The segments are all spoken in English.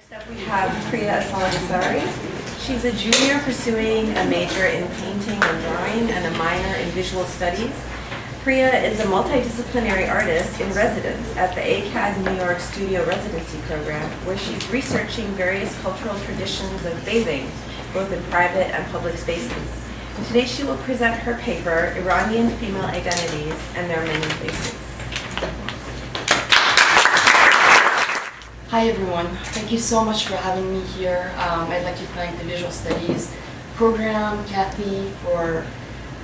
Next up we have Priya Assal Gheysari. She's a junior pursuing a major in painting and drawing and a minor in visual studies. Priya is a multidisciplinary artist in residence at the ACAD New York Studio Residency Program, where she's researching various cultural traditions of bathing, both in private and public spaces. And today she will present her paper, Iranian Female Identities and Their Many Faces. Hi everyone, thank you so much for having me here. I'd like to thank the Visual Studies program, Kathy, for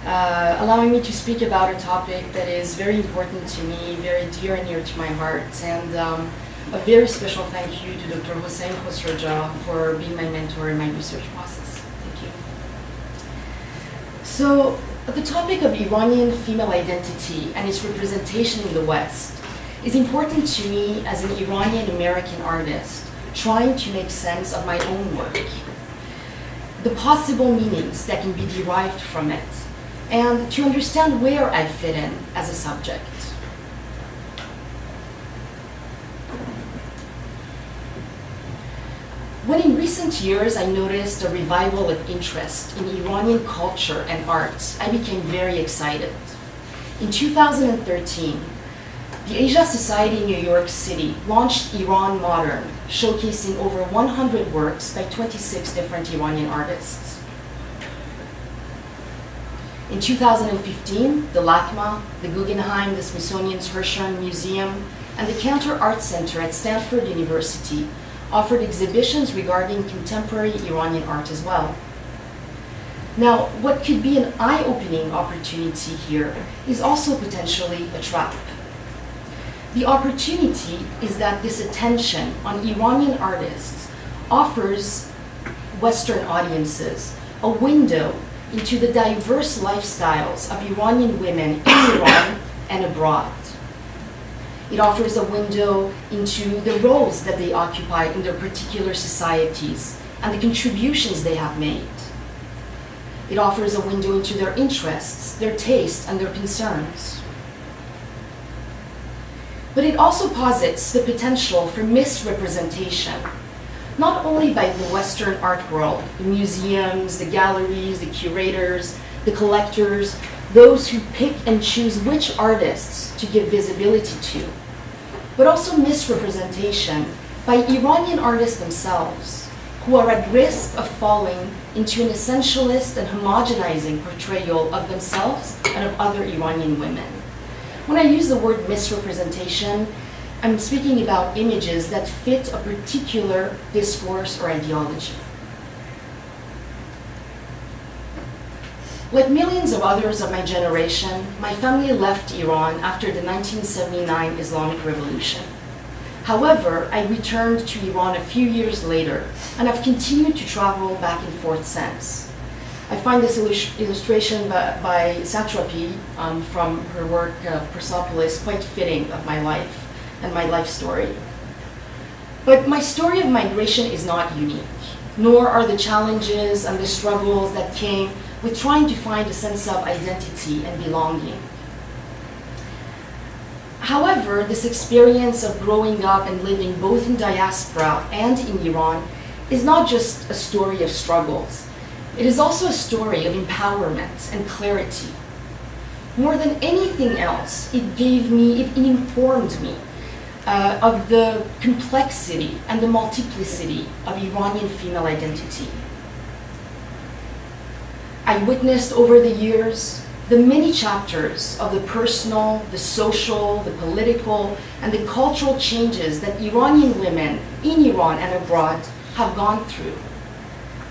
allowing me to speak about a topic that is very important to me, very dear and near to my heart, and a very special thank you to Dr. Hossein Khosroja for being my mentor in my research process. Thank you. So, the topic of Iranian female identity and its representation in the West is important to me as an Iranian-American artist trying to make sense of my own work, the possible meanings that can be derived from it, and to understand where I fit in as a subject. When in recent years I noticed a revival of interest in Iranian culture and art, I became very excited. In 2013, the Asia Society in New York City launched Iran Modern, showcasing over 100 works by 26 different Iranian artists. In 2015, the LACMA, the Guggenheim, the Smithsonian's Hirshhorn Museum, and the Cantor Art Center at Stanford University offered exhibitions regarding contemporary Iranian art as well. Now, what could be an eye-opening opportunity here is also potentially a trap. The opportunity is that this attention on Iranian artists offers Western audiences a window into the diverse lifestyles of Iranian women in Iran and abroad. It offers a window into the roles that they occupy in their particular societies and the contributions they have made. It offers a window into their interests, their tastes, and their concerns. But it also posits the potential for misrepresentation, not only by the Western art world, the museums, the galleries, the curators, the collectors, those who pick and choose which artists to give visibility to, but also misrepresentation by Iranian artists themselves, who are at risk of falling into an essentialist and homogenizing portrayal of themselves and of other Iranian women. When I use the word misrepresentation, I'm speaking about images that fit a particular discourse or ideology. Like millions of others of my generation, my family left Iran after the 1979 Islamic Revolution. However, I returned to Iran a few years later, and I've continued to travel back and forth since. I find this illustration by Satrapi from her work Persopolis quite fitting of my life and my life story. But my story of migration is not unique, nor are the challenges and the struggles that came with trying to find a sense of identity and belonging. However, this experience of growing up and living both in diaspora and in Iran is not just a story of struggles. It is also a story of empowerment and clarity. More than anything else, it informed me of the complexity and the multiplicity of Iranian female identity. I witnessed over the years the many chapters of the personal, the social, the political, and the cultural changes that Iranian women in Iran and abroad have gone through.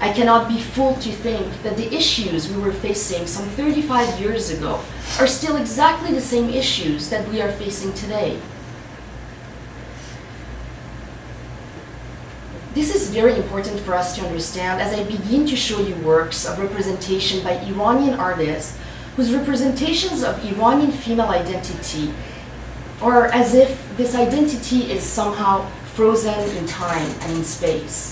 I cannot be fooled to think that the issues we were facing some 35 years ago are still exactly the same issues that we are facing today. This is very important for us to understand as I begin to show you works of representation by Iranian artists whose representations of Iranian female identity are as if this identity is somehow frozen in time and in space.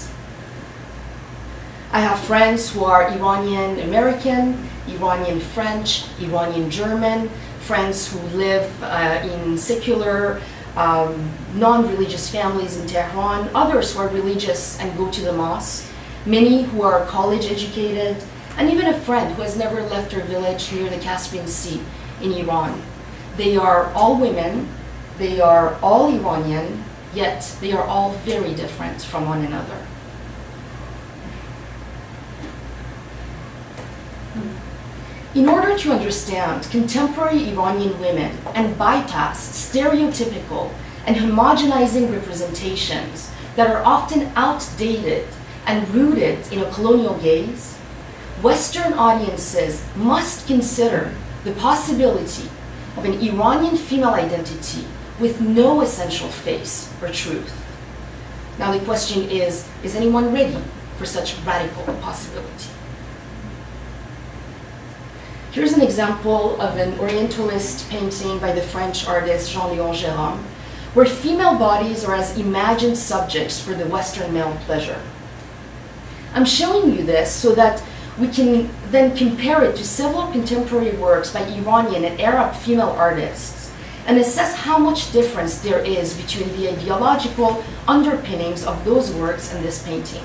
I have friends who are Iranian American, Iranian French, Iranian German, friends who live in secular non-religious families in Tehran, others who are religious and go to the mosque, many who are college educated, and even a friend who has never left her village near the Caspian Sea in Iran. They are all women, they are all Iranian, yet they are all very different from one another. In order to understand contemporary Iranian women and bypass stereotypical and homogenizing representations that are often outdated and rooted in a colonial gaze, Western audiences must consider the possibility of an Iranian female identity with no essential face or truth. Now the question is anyone ready for such radical possibility? Here's an example of an Orientalist painting by the French artist Jean-Léon Gérôme, where female bodies are as imagined subjects for the Western male pleasure. I'm showing you this so that we can then compare it to several contemporary works by Iranian and Arab female artists and assess how much difference there is between the ideological underpinnings of those works and this painting.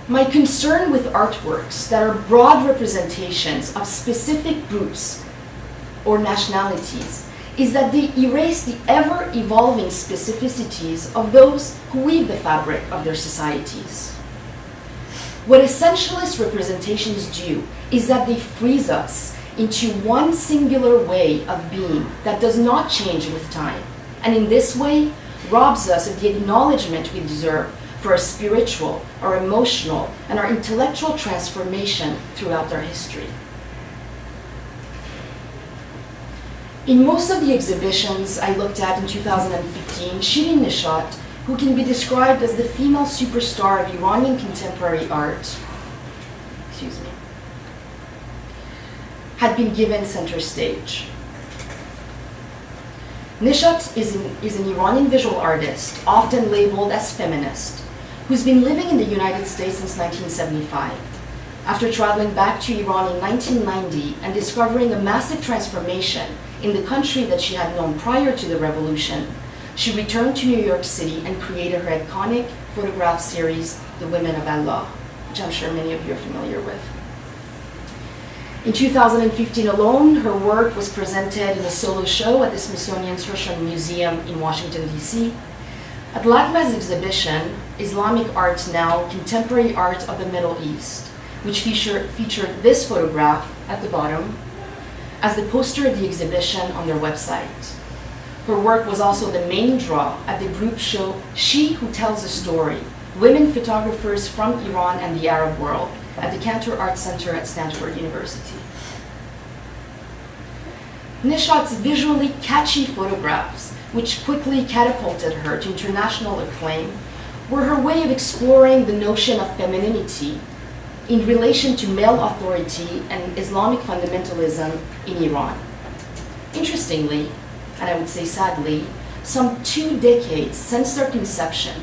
My concern with artworks that are broad representations of specific groups or nationalities is that they erase the ever-evolving specificities of those who weave the fabric of their societies. What essentialist representations do is that they freeze us into one singular way of being that does not change with time, and in this way robs us of the acknowledgement we deserve for our spiritual, our emotional, and our intellectual transformation throughout our history. In most of the exhibitions I looked at in 2015, Shirin Neshat, who can be described as the female superstar of Iranian contemporary art, had been given center stage. Neshat is an Iranian visual artist, often labeled as feminist, who's been living in the United States since 1975. After traveling back to Iran in 1990 and discovering a massive transformation in the country that she had known prior to the revolution, she returned to New York City and created her iconic photograph series, The Women of Allah, which I'm sure many of you are familiar with. In 2015 alone, her work was presented in a solo show at the Smithsonian's Hirshhorn Museum in Washington, D.C. At LACMA's exhibition, Islamic Art Now, Contemporary Art of the Middle East, which featured this photograph at the bottom as the poster of the exhibition on their website. Her work was also the main draw at the group show She Who Tells a Story, Women Photographers from Iran and the Arab World, at the Cantor Art Center at Stanford University. Neshat's visually catchy photographs, which quickly catapulted her to international acclaim, were her way of exploring the notion of femininity in relation to male authority and Islamic fundamentalism in Iran. Interestingly, and I would say sadly, some 2 decades since their conception,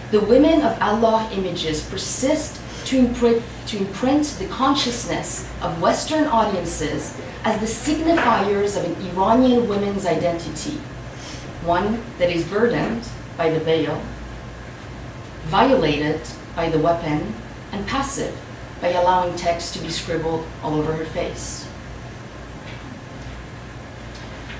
the Women of Allah images persist to imprint the consciousness of Western audiences as the signifiers of an Iranian woman's identity, one that is burdened by the veil, violated by the weapon, and passive by allowing text to be scribbled all over her face.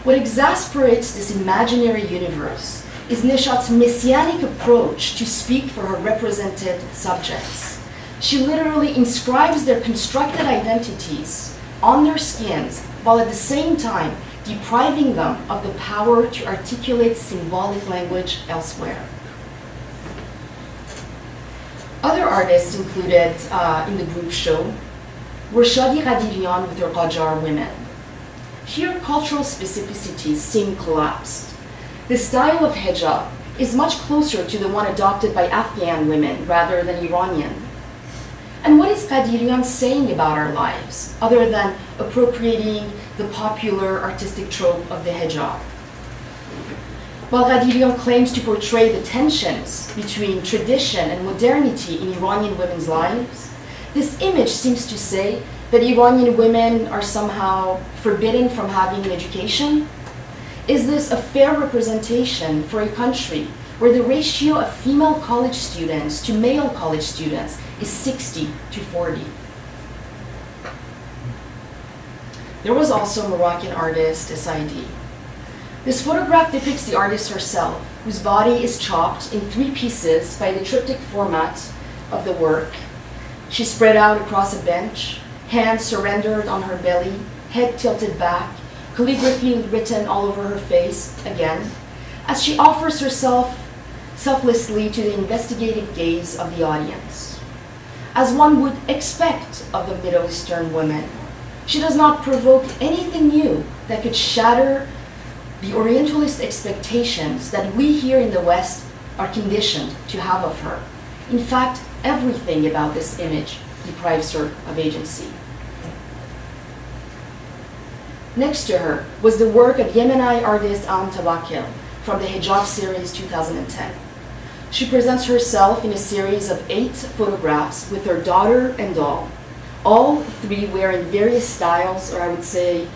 What exasperates this imaginary universe is Neshat's messianic approach to speak for her represented subjects. She literally inscribes their constructed identities on their skins, while at the same time depriving them of the power to articulate symbolic language elsewhere. Other artists included in the group show were Shadi Ghadirian with her Gojar women. Here, cultural specificities seem collapsed. The style of hijab is much closer to the one adopted by Afghan women rather than Iranian. And what is Ghadirian saying about our lives, other than appropriating the popular artistic trope of the hijab? While Ghadirian claims to portray the tensions between tradition and modernity in Iranian women's lives, this image seems to say That Iranian women are somehow forbidden from having an education? Is this a fair representation for a country where the ratio of female college students to male college students is 60 to 40? There was also Moroccan artist Saidi. This photograph depicts the artist herself, whose body is chopped in 3 pieces by the triptych format of the work. She's spread out across a bench, hands surrendered on her belly, head tilted back, calligraphy written all over her face, again, as she offers herself selflessly to the investigative gaze of the audience. As one would expect of the Middle Eastern women, she does not provoke anything new that could shatter the Orientalist expectations that we here in the West are conditioned to have of her. In fact, everything about this image deprives her of agency. Next to her was the work of Yemeni artist Tabakil from the Hijab series 2010. She presents herself in a series of 8 photographs with her daughter and doll, all 3 wearing various styles, or I would say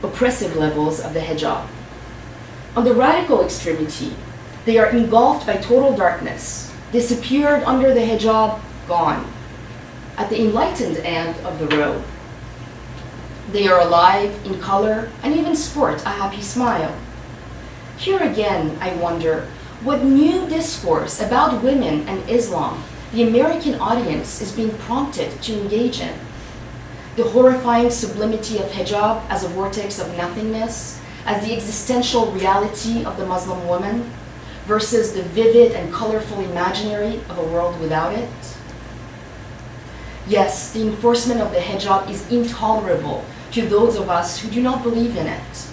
oppressive levels of the hijab. On the radical extremity, they are engulfed by total darkness, disappeared under the hijab, gone. At the enlightened end of the row, they are alive in color and even sport a happy smile. Here again, I wonder what new discourse about women and Islam the American audience is being prompted to engage in. The horrifying sublimity of hijab as a vortex of nothingness, as the existential reality of the Muslim woman, versus the vivid and colorful imaginary of a world without it. Yes, the enforcement of the hijab is intolerable to those of us who do not believe in it.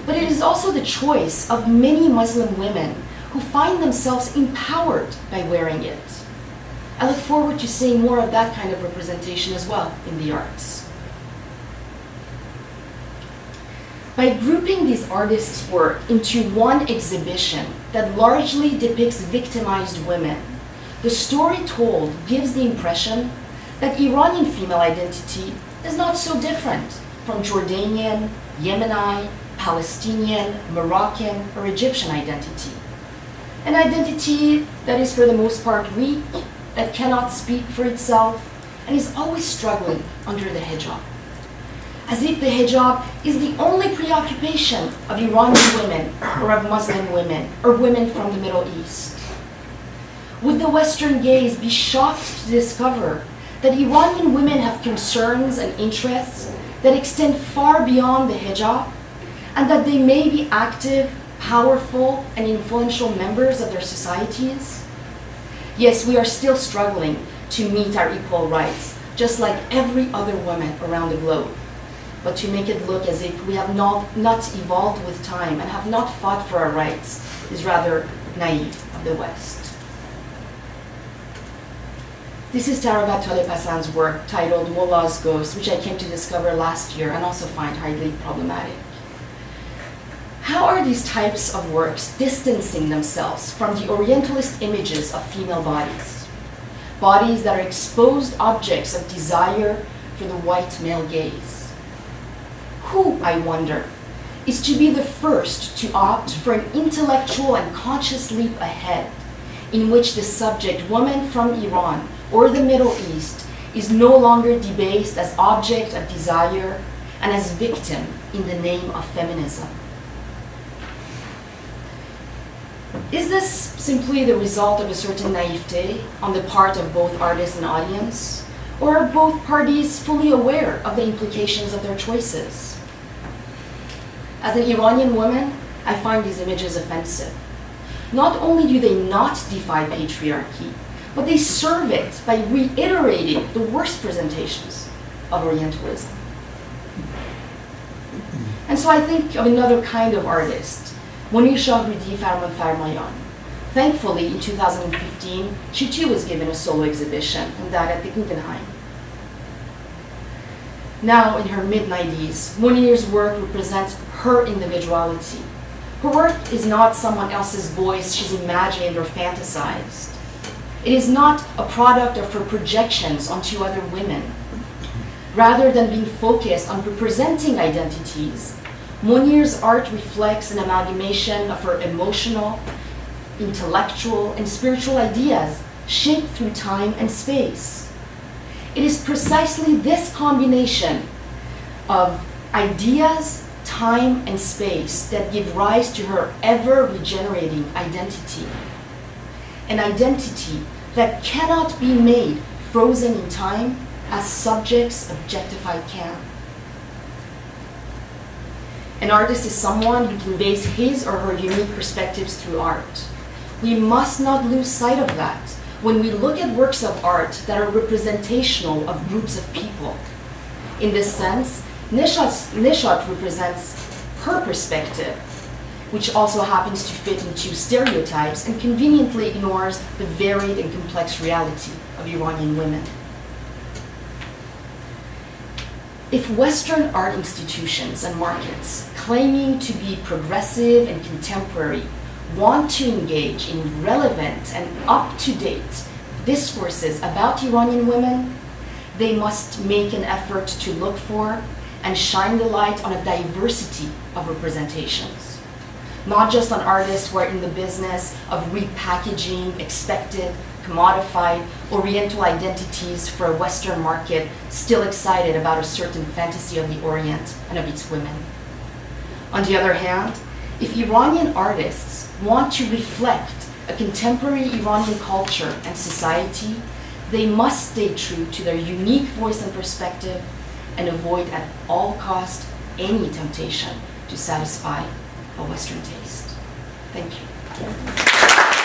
But it is also the choice of many Muslim women who find themselves empowered by wearing it. I look forward to seeing more of that kind of representation as well in the arts. By grouping these artists' work into one exhibition that largely depicts victimized women, the story told gives the impression that Iranian female identity is not so different from Jordanian, Yemeni, Palestinian, Moroccan, or Egyptian identity. An identity that is for the most part weak, that cannot speak for itself, and is always struggling under the hijab. As if the hijab is the only preoccupation of Iranian women, or of Muslim women, or women from the Middle East. Would the Western gaze be shocked to discover that Iranian women have concerns and interests that extend far beyond the hijab, and that they may be active, powerful, and influential members of their societies? Yes, we are still struggling to meet our equal rights, just like every other woman around the globe. But to make it look as if we have not evolved with time and have not fought for our rights is rather naive of the West. This is Taravat Talepasand's work titled Mullah's Ghost, which I came to discover last year and also find highly problematic. How are these types of works distancing themselves from the Orientalist images of female bodies? Bodies that are exposed objects of desire for the white male gaze. Who, I wonder, is to be the first to opt for an intellectual and conscious leap ahead, in which the subject woman from Iran or the Middle East is no longer debased as object of desire and as victim in the name of feminism? Is this simply the result of a certain naivete on the part of both artist and audience? Or are both parties fully aware of the implications of their choices? As an Iranian woman, I find these images offensive. Not only do they not defy patriarchy, but they serve it by reiterating the worst presentations of Orientalism. And so I think of another kind of artist, Monisha Rudi Farman-Farmayan. Thankfully, in 2015, she too was given a solo exhibition, and that at the Guggenheim. Now, in her mid-90s, Monir's work represents her individuality. Her work is not someone else's voice she's imagined or fantasized. It is not a product of her projections onto other women. Rather than being focused on representing identities, Monier's art reflects an amalgamation of her emotional, intellectual, and spiritual ideas shaped through time and space. It is precisely this combination of ideas, time, and space that give rise to her ever-regenerating identity. An identity that cannot be made frozen in time as subjects objectified can. An artist is someone who conveys his or her unique perspectives through art. We must not lose sight of that when we look at works of art that are representational of groups of people. In this sense, Neshat represents her perspective, which also happens to fit into stereotypes and conveniently ignores the varied and complex reality of Iranian women. If Western art institutions and markets, claiming to be progressive and contemporary, want to engage in relevant and up-to-date discourses about Iranian women, they must make an effort to look for and shine the light on a diversity of representations. Not just on artists who are in the business of repackaging expected, commodified, Oriental identities for a Western market still excited about a certain fantasy of the Orient and of its women. On the other hand, if Iranian artists want to reflect a contemporary Iranian culture and society, they must stay true to their unique voice and perspective and avoid at all costs any temptation to satisfy a Western taste. Thank you.